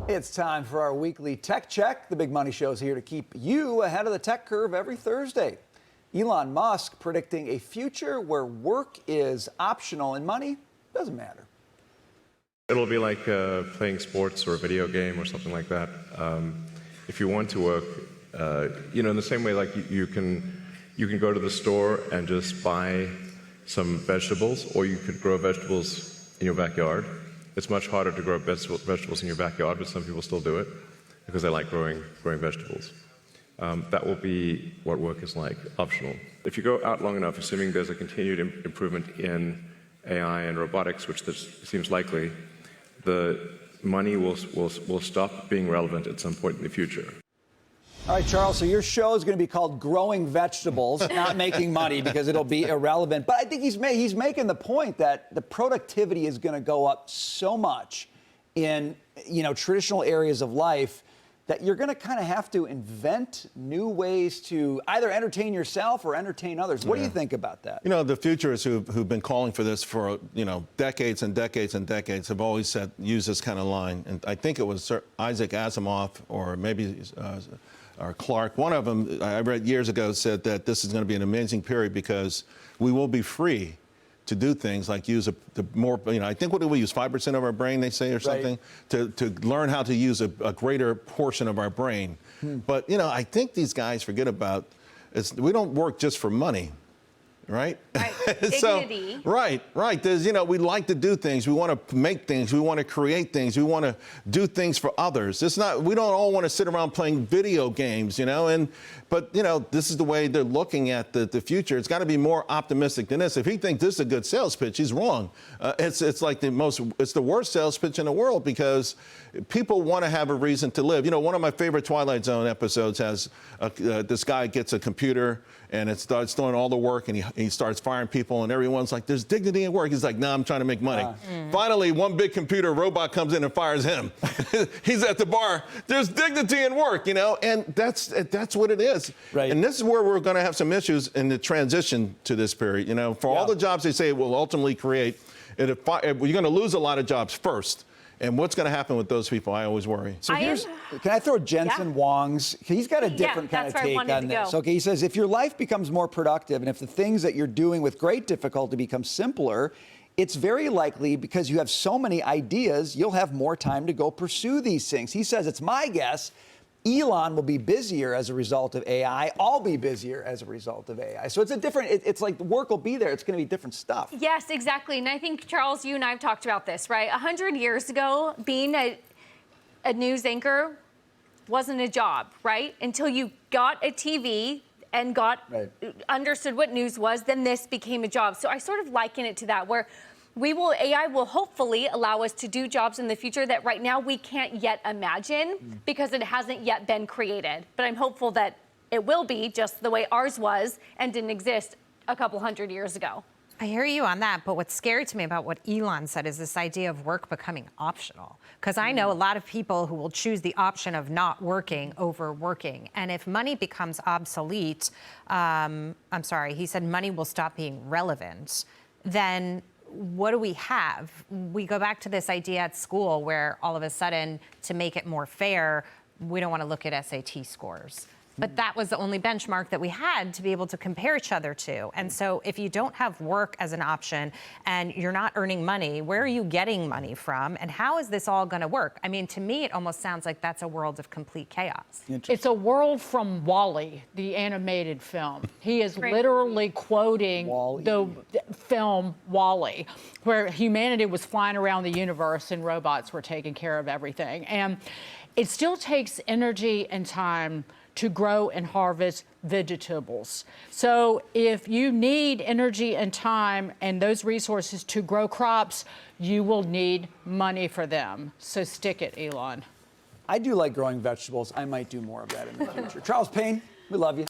It's time for our weekly tech check. The Big Money Show is here to keep you ahead of the tech curve every Thursday. Elon Musk predicting a future where work is optional and money doesn't matter. It'll be like playing sports or a video game or something like that. If you want to work, in the same way like you can go to the store and just buy some vegetables, or you could grow vegetables in your backyard. It's much harder to grow vegetables in your backyard, but some people still do it because they like growing vegetables. That will be what work is like, optional. If you go out long enough, assuming there's a continued improvement in AI and robotics, which seems likely, the money will stop being relevant at some point in the future. All right, Charles, so your show is going to be called Growing Vegetables, not making money, because it'll be irrelevant. But I think he's making the point that the productivity is going to go up so much in, traditional areas of life that you're going to kind of have to invent new ways to either entertain yourself or entertain others. What do you think about that? The futurists who've been calling for this for, decades and decades and decades have always said, use this kind of line. And I think it was Isaac Asimov or maybe or Clark. One of them, I read years ago, said that this is going to be an amazing period because we will be free to do things like use I think what do we use, 5% of our brain, they say, or something, right, to learn how to use a greater portion of our brain. But, I think these guys forget about, we don't work just for money. Right? Dignity. Right. There's, we like to do things. We want to make things. We want to create things. We want to do things for others. We don't all want to sit around playing video games, but this is the way they're looking at the future. It's got to be more optimistic than this. If he thinks this is a good sales pitch, he's wrong. It's like it's the worst sales pitch in the world because people want to have a reason to live. One of my favorite Twilight Zone episodes has this guy gets a computer and it starts doing all the work, and he starts firing people, and everyone's like, there's dignity in work. He's like, nah, I'm trying to make money. Finally, one big computer robot comes in and fires him. He's at the bar. There's dignity in work, and that's what it is. Right. And this is where we're going to have some issues in the transition to this period. For all the jobs they say it will ultimately create, you're going to lose a lot of jobs first. And what's going to happen with those people? I always worry. So can I throw Jensen Huang's? He's got a different kind of take on this. Okay, he says if your life becomes more productive and if the things that you're doing with great difficulty become simpler, it's very likely because you have so many ideas, you'll have more time to go pursue these things. He says it's my guess Elon will be busier as a result of AI. I'll be busier as a result of AI. So it's it's like the work will be there. It's going to be different stuff. Yes, exactly. And I think, Charles, you and I have talked about this, right? 100 years ago, being a news anchor wasn't a job, right? Until you got a TV and understood what news was, then this became a job. So I sort of liken it to that, where AI will hopefully allow us to do jobs in the future that right now we can't yet imagine because it hasn't yet been created. But I'm hopeful that it will be just the way ours was and didn't exist a couple hundred years ago. I hear you on that, but what's scary to me about what Elon said is this idea of work becoming optional. Because I know a lot of people who will choose the option of not working over working. And if money becomes obsolete, he said money will stop being relevant, then what do we have? We go back to this idea at school where all of a sudden, to make it more fair, we don't want to look at SAT scores. But that was the only benchmark that we had to be able to compare each other to. And so if you don't have work as an option and you're not earning money, where are you getting money from? And how is this all going to work? I mean, to me, it almost sounds like that's a world of complete chaos. It's a world from WALL-E, the animated film. He is literally quoting the film WALL-E, where humanity was flying around the universe and robots were taking care of everything. And it still takes energy and time to grow and harvest vegetables. So if you need energy and time and those resources to grow crops, you will need money for them. So stick it, Elon. I do like growing vegetables. I might do more of that in the future. Charles Payne, we love you.